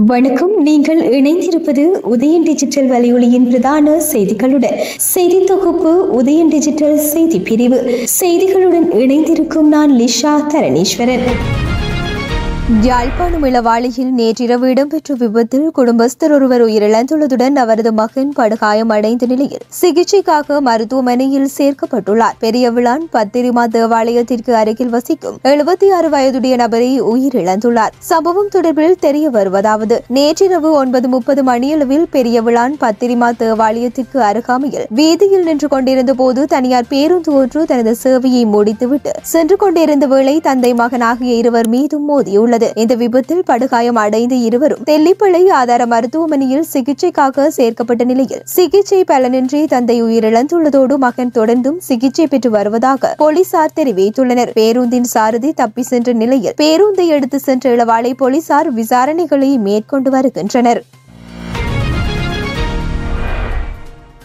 வணக்கம். நீங்கள் இணைந்திருப்பது உதயன் டிஜிட்டல் வலையொலியின் பிரதான செய்திகளுடன். செய்தி தொகுப்பு உதயன் டிஜிட்டல் செய்தி பிரிவு. செய்திகளுடன் இணைந்திருக்கும் நான் லிஷா தரணீஸ்வரன். யாழ்ப்பாணம் இளவாலையில் நேற்றிரவு இடம்பெற்ற விபத்தில் குடும்பஸ்தர் ஒருவர் உயிரிழந்துள்ளதுடன் அவரது மகன் படுகாயமடைந்த நிலையில் சிகிச்சைக்காக மருத்துவமனையில் சேர்க்கப்பட்டுள்ளார். பெரியவிளான் பத்திரிமா தேவாலயத்திற்கு அருகில் வசிக்கும் 76 வயதுடைய நபரை உயிரிழந்துள்ளார். சம்பவம் தொடர்பில் தெரிய வருவதாவது, நேற்றிரவு 9:30 மணியளவில் பெரியவிளான் பத்திரிமா தேவாலயத்திற்கு அருகாமையில் வீதியில் நின்று கொண்டிருந்த போது தனியார் பேருந்து ஒன்று தனது சேவையை முடித்துவிட்டு சென்று கொண்டிருந்த வேளை தந்தை மகன் ஆகிய இருவர் மீதும் மோதியுள்ளது. இந்த விபத்தில் படுகாயம் அடைந்த இருவரும் தெல்லிப்பளை ஆதார மருத்துவமனையில் சிகிச்சைக்காக சேர்க்கப்பட்ட நிலையில் சிகிச்சை பலனின்றி தந்தை உயிரிழந்துள்ளதோடு மகன் தொடர்ந்தும் சிகிச்சை பெற்று வருவதாக போலீசார் தெரிவித்துள்ளனர். பேருந்தின் சாரதி தப்பி சென்ற நிலையில் பேருந்தை எடுத்து சென்ற இளவாலை போலீசார் விசாரணைகளை மேற்கொண்டு வருகின்றனர்.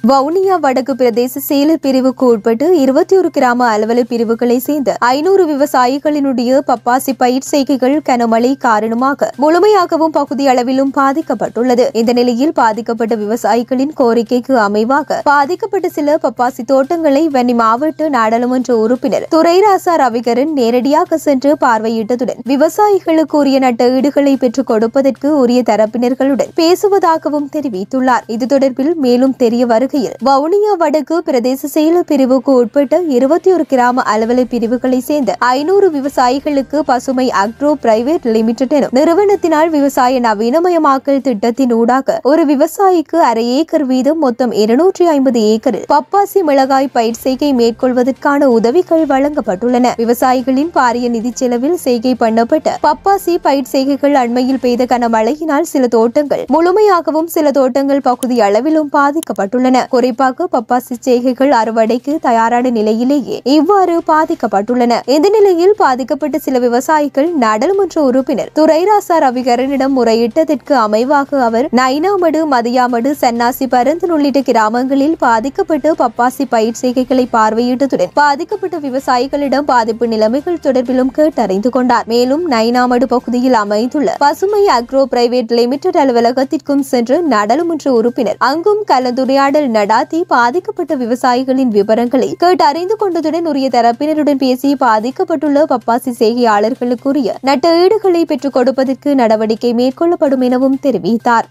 வவுனியா வடக்கு பிரதேச செயலர் பிரிவுக்கு உட்பட்டு 21 கிராம அலுவலர் பிரிவுகளை சேர்ந்த 500 விவசாயிகளினுடைய பப்பாசி பயிர் செய்கைகள் கனமழை காரணமாக முழுமையாகவும் பகுதி அளவிலும் பாதிக்கப்பட்டுள்ளது. இந்த நிலையில் பாதிக்கப்பட்ட விவசாயிகளின் கோரிக்கைக்கு அமைவாக பாதிக்கப்பட்ட சில பப்பாசி தோட்டங்களை வன்னி மாவட்ட நாடாளுமன்ற உறுப்பினர் துரைராசா ரவிகரன் நேரடியாக சென்று பார்வையிட்டதுடன் விவசாயிகளுக்கு உரிய நட்ட ஈடுகளை பெற்றுக் கொடுப்பதற்கு உரிய தரப்பினர்களுடன் பேசுவதாகவும் தெரிவித்துள்ளார். இது தொடர்பில் மேலும் தெரிய வருகிறது. வவுனியா வடக்கு பிரதேச செயலர் பிரிவுக்கு உட்பட்ட 21 கிராம அலுவலர் பிரிவுகளை சேர்ந்த 500 விவசாயிகளுக்கு பசுமை அக்ரோ பிரைவேட் லிமிடெட் எனும் நிறுவனத்தினால் விவசாய நவீனமயமாக்கல் திட்டத்தின் ஊடாக ஒரு விவசாயிக்கு அரை ஏக்கர் வீதம் மொத்தம் 250 ஏக்கரில் பப்பாசி மிளகாய் பயிர் செய்கை மேற்கொள்வதற்கான உதவிகள் வழங்கப்பட்டுள்ளன. விவசாயிகளின் பாரிய நிதி செலவில் செய்கை பண்ணப்பட்ட பப்பாசி பயிர் செய்கைகள் அண்மையில் பெய்த கனமழையினால் சில தோட்டங்கள் முழுமையாகவும் சில தோட்டங்கள் பகுதி அளவிலும் பாதிக்கப்பட்டுள்ளன. குறிப்பாக பப்பாசி செய்கைகள் அறுவடைக்கு தயாரான நிலையிலேயே இவ்வாறு பாதிக்கப்பட்டுள்ளன. இந்த நிலையில் பாதிக்கப்பட்ட சில விவசாயிகள் நாடாளுமன்ற உறுப்பினர் துரைராசா ரவிகரனிடம் முறையிட்டதற்கு அமைவாக அவர் நைனாமடு, மதியாமடு, சன்னாசி, பரந்தன் உள்ளிட்ட கிராமங்களில் பாதிக்கப்பட்ட பப்பாசி பயிர் செய்கைகளை பார்வையிட்டதுடன் பாதிக்கப்பட்ட விவசாயிகளிடம் பாதிப்பு நிலைமைகள் தொடர்பிலும் கேட்டறிந்து கொண்டார். மேலும் நைனாமடு பகுதியில் அமைந்துள்ள பசுமை அக்ரோ பிரைவேட் லிமிடெட் அலுவலகத்திற்கும் சென்று நாடாளுமன்ற உறுப்பினர் அங்கும் கலந்துரையாடல் நடாத்தி பாதிக்கப்பட்ட விவசாயிகளின் விவரங்களை கேட்டறிந்து கொண்டதுடன் உரிய தரப்பினருடன் பேசி பாதிக்கப்பட்டுள்ள பப்பாசி செய்கையாளர்களுக்குரிய நட்ட ஈடுகளை பெற்றுக் கொடுப்பதற்கு நடவடிக்கை மேற்கொள்ளப்படும் எனவும் தெரிவித்தார்.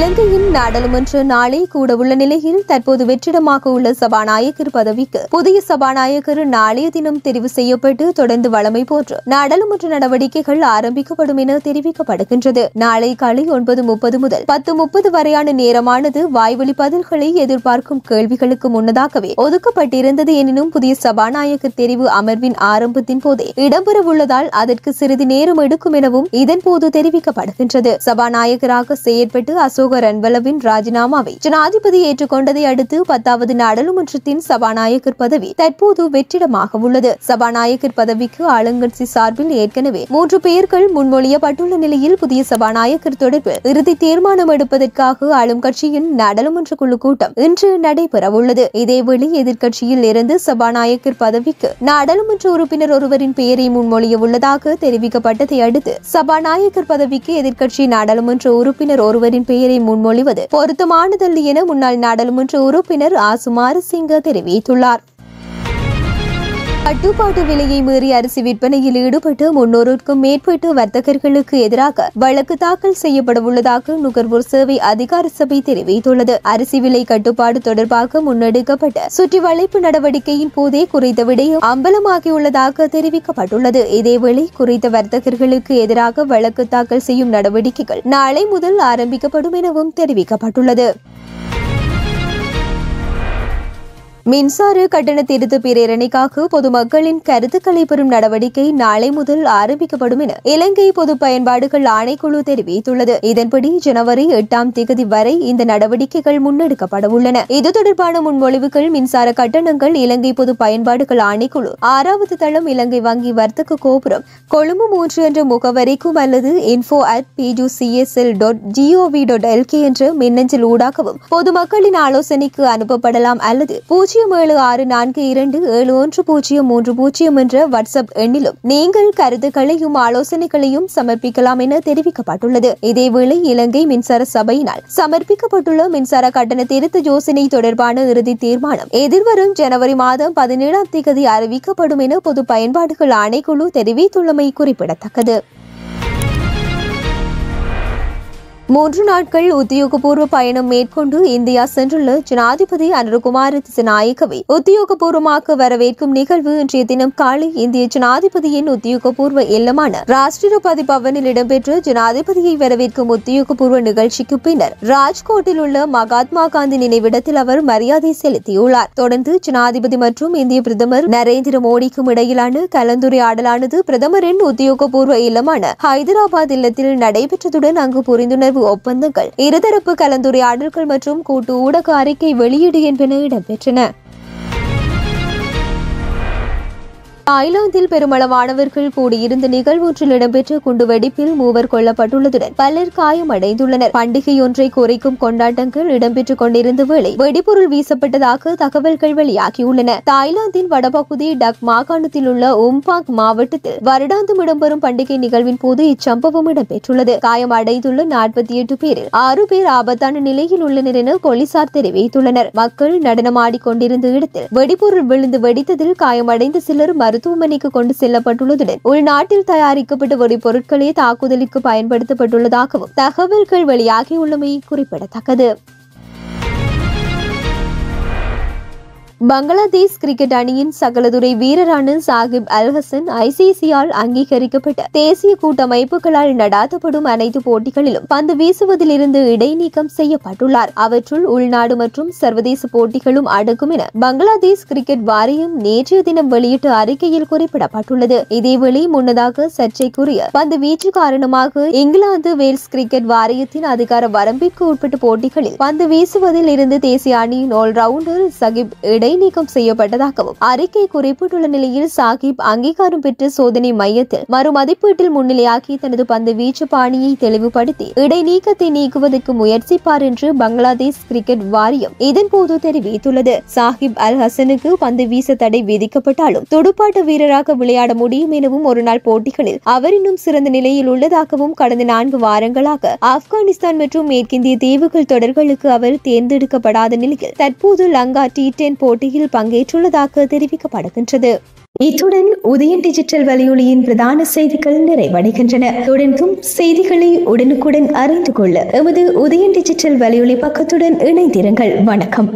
இலங்கையின் நாடாளுமன்ற நாளை கூட உள்ள நிலையில் தற்போது வெற்றிடமாக உள்ள சபாநாயகர் பதவிக்கு புதிய சபாநாயகர் நாளைய தினம் தெரிவு செய்யப்பட்டு தொடர்ந்து வழமை போன்று நாடாளுமன்ற நடவடிக்கைகள் ஆரம்பிக்கப்படும் என தெரிவிக்கப்படுகின்றது. நாளை காலை 9:30 முதல் 10:30 வரையான நேரமானது வாய்வழி பதில்களை எதிர்பார்க்கும் கேள்விகளுக்கு முன்னதாகவே ஒதுக்கப்பட்டிருந்தது. எனினும் புதிய சபாநாயகர் தெரிவு அமர்வின் ஆரம்பத்தின் போதே இடம்பெறவுள்ளதால் அதற்கு சிறிது நேரம் எடுக்கும் எனவும் இதன்போது தெரிவிக்கப்படுகின்றது. சபாநாயகராக செயற்பட்டு அசோக ரன்பலவின் ராஜினாமாவை ஜனாதிபதி ஏற்றுக்கொண்டதை அடுத்து 10வது நாடாளுமன்றத்தின் சபாநாயகர் பதவி தற்போது வெற்றிடமாக உள்ளது. சபாநாயகர் பதவிக்கு ஆளுங்கட்சி சார்பில் ஏற்கனவே 3 பெயர்கள் முன்மொழியப்பட்டுள்ள நிலையில் புதிய சபாநாயகர் தொடர்பில் இறுதி தீர்மானம் எடுப்பதற்காக ஆளும் கட்சியின் நாடாளுமன்ற குழு கூட்டம் இன்று நடைபெறவுள்ளது. இதேவேளை எதிர்க்கட்சியில் இருந்து சபாநாயகர் பதவிக்கு நாடாளுமன்ற உறுப்பினர் ஒருவரின் பெயரை முன்மொழிய உள்ளதாக தெரிவிக்கப்பட்டதை அடுத்து சபாநாயகர் பதவிக்கு எதிர்க்கட்சி நாடாளுமன்ற உறுப்பினர் ஒருவரின் பெயரை முன்மொழிவது பொருத்தமானதல்ல என முன்னாள் நாடாளுமன்ற உறுப்பினர் ஆசுமாரசிங்க தெரிவித்துள்ளார். கட்டுப்பாட்டு விலையை மீறி அரிசி விற்பனையில் ஈடுபட்டு 300க்கும் மேற்பட்ட வர்த்தகர்களுக்கு எதிராக வழக்கு தாக்கல் செய்யப்பட உள்ளதாக நுகர்வோர் சேவை அதிகார சபை தெரிவித்துள்ளது. அரிசி விலை கட்டுப்பாடு தொடர்பாக முன்னெடுக்கப்பட்ட சுற்றி வளைப்பு நடவடிக்கையின் போதே குறித்த விடயம் அம்பலமாகியுள்ளதாக தெரிவிக்கப்பட்டுள்ளது. இதேவேளை குறித்த வர்த்தகர்களுக்கு எதிராக வழக்கு தாக்கல் செய்யும் நடவடிக்கைகள் நாளை முதல் ஆரம்பிக்கப்படும் எனவும் தெரிவிக்கப்பட்டுள்ளது. மின்சார கட்டண திருத்த பிரேரணைக்காக பொதுமக்களின் கருத்துக்களை பெறும் நடவடிக்கை நாளை முதல் ஆரம்பிக்கப்படும் என இலங்கை பொது பயன்பாடுகள் ஆணைக்குழு தெரிவித்துள்ளது. இதன்படி ஜனவரி 8ஆம் தேதி வரை இந்த நடவடிக்கைகள் முன்னெடுக்கப்பட உள்ளன. இது தொடர்பான முன்மொழிவுகள் மின்சார கட்டணங்கள் இலங்கை பொது பயன்பாடுகள் ஆணைக்குழு 6வது தளம் இலங்கை வங்கி வர்த்தக கோபுரம் கொழும்பு 3 என்ற முகவரிக்கும் அல்லது info@pujcsl.gov.lk என்ற மின்னஞ்சல் ஊடாகவும் பொதுமக்களின் ஆலோசனைக்கு அனுப்பப்படலாம் அல்லது 0764271030 என்ற வாட்ஸ்அப் எண்ணிலும் நீங்கள் கருத்துக்களையும் ஆலோசனைகளையும் சமர்ப்பிக்கலாம் என தெரிவிக்கப்பட்டுள்ளது. இதேவேளை இலங்கை மின்சார சபையினால் சமர்ப்பிக்கப்பட்டுள்ள மின்சார கட்டண திருத்த யோசனை தொடர்பான இறுதி தீர்மானம் எதிர்வரும் ஜனவரி மாதம் 17ஆம் தேதி அறிவிக்கப்படும் என பொது பயன்பாடுகள் ஆணைக்குழு தெரிவித்துள்ளமை குறிப்பிடத்தக்கது. 3 நாட்கள் உத்தியோகபூர்வ பயணம் மேற்கொண்டு இந்தியா சென்றுள்ள ஜனாதிபதி அனுரகுமார திசாநாயக்கவை உத்தியோகபூர்வமாக வரவேற்கும் நிகழ்வு இன்றைய தினம் காலை இந்திய ஜனாதிபதியின் உத்தியோகபூர்வ இல்லமான ராஷ்டிரபதி பவனில் இடம்பெற்ற ஜனாதிபதியை வரவேற்கும் உத்தியோகபூர்வ நிகழ்ச்சிக்கு பின்னர் ராஜ்கோட்டில் உள்ள மகாத்மா காந்தி நினைவிடத்தில் அவர் மரியாதை செலுத்தியுள்ளார். தொடர்ந்து ஜனாதிபதி மற்றும் இந்திய பிரதமர் நரேந்திர மோடிக்கும் இடையிலான கலந்துரையாடலானது பிரதமரின் உத்தியோகபூர்வ இல்லமான ஹைதராபாத் இல்லத்தில் நடைபெற்றதுடன் அங்கு புரிந்துணர்வு ஒப்பந்தங்கள், இருதரப்பு கலந்துரையாடல்கள் மற்றும் கூட்டு ஊடக அறிக்கை வெளியீடு என்பன இடம்பெற்றன. தாய்லாந்தில் பெருமளவானவர்கள் கூடியிருந்த நிகழ்வொன்றில் இடம்பெற்ற குண்டுவெடிப்பில் 3 கொல்லப்பட்டுள்ளதுடன் பலர் காயமடைந்துள்ளனர். பண்டிகை ஒன்றை குறைக்கும் கொண்டாட்டங்கள் இடம்பெற்றுக் கொண்டிருந்த வேளை வெடிபொருள் வீசப்பட்டதாக தகவல்கள் வெளியாகியுள்ளன. தாய்லாந்தின் வடபகுதி டக் மாகாணத்தில் உள்ள உம்பாங் மாவட்டத்தில் வருடாந்தம் இடம்பெறும் பண்டிகை நிகழ்வின் போது இச்சம்பவம் இடம்பெற்றுள்ளது. காயமடைந்துள்ள 48 பேரில் 6 பேர் ஆபத்தான நிலையில் உள்ளனர் என போலீசார் தெரிவித்துள்ளனர். மக்கள் நடனமாடிக் கொண்டிருந்த இடத்தில் வெடிபொருள் விழுந்து வெடித்ததில் காயமடைந்த சிலர் மருத்துவமனைக்கு கொண்டு செல்லப்பட்டுள்ளதுடன் உள்நாட்டில் தயாரிக்கப்பட்ட வெடிபொருட்களே தாக்குதலுக்கு பயன்படுத்தப்பட்டுள்ளதாகவும் தகவல்கள் வெளியாகியுள்ளமை குறிப்பிடத்தக்கது. பங்களாதேஷ் கிரிக்கெட் அணியின் சகலதுறை வீரரான சாகிப் அல் ஹசன் ஐசிசியால் அங்கீகரிக்கப்பட்ட தேசிய கூட்டமைப்புகளால் நடாத்தப்படும் அனைத்து போட்டிகளிலும் பந்து வீசுவதிலிருந்து இடைநீக்கம் செய்யப்பட்டுள்ளார். அவற்றுள் உள்நாடு மற்றும் சர்வதேச போட்டிகளும் அடங்கும் என பங்களாதேஷ் கிரிக்கெட் வாரியம் நேற்றைய தினம் வெளியிட்ட அறிக்கையில் குறிப்பிடப்பட்டுள்ளது. இதேவேளை முன்னதாக சர்ச்சைக்குரிய பந்து வீச்சு காரணமாக இங்கிலாந்து வேல்ஸ் கிரிக்கெட் வாரியத்தின் அதிகார வரம்பிற்கு உட்பட்ட போட்டிகளில் பந்து வீசுவதில் இருந்து தேசிய அணியின் ஆல்ரவுண்டர் சகிப் இடைநீக்கம் செய்யப்பட்டதாகவும் அறிக்கை குறிப்பிட்டுள்ள நிலையில் சாகிப் அங்கீகாரம் பெற்ற சோதனை மையத்தில் மறுமதிப்பீட்டில் முன்னிலையாக்கி தனது பந்து வீச்சு பாணியை தெளிவுபடுத்தி இடைநீக்கத்தை நீக்குவதற்கு முயற்சிப்பார் என்று பங்களாதேஷ் கிரிக்கெட் வாரியம் இதன்போது தெரிவித்துள்ளது. சாகிப் அல் ஹசனுக்கு பந்து வீச தடை விதிக்கப்பட்டாலும் துடுப்பாட்ட வீரராக விளையாட முடியும் எனவும் ஒருநாள் போட்டிகளில் அவர் இன்னும் சிறந்த நிலையில் உள்ளதாகவும் கடந்த 4 வாரங்களாக ஆப்கானிஸ்தான் மற்றும் மேற்கிந்திய தீவுகள் தொடர்களுக்கு அவர் தேர்ந்தெடுக்கப்படாத நிலையில் தற்போது லங்கா T10 போட்டியில் பங்கேற்றுள்ளதாக தெரிவிக்கப்படுகின்றது. இத்துடன் உதயன் டிஜிட்டல் வலையொலியின் பிரதான செய்திகள் நிறைவடைகின்றன. தொடர்ந்தும் செய்திகளை உடனுக்குடன் அறிந்து கொள்ள எமது உதயன் டிஜிட்டல் வலையொலி பக்கத்துடன் இணைந்திருங்கள். வணக்கம்.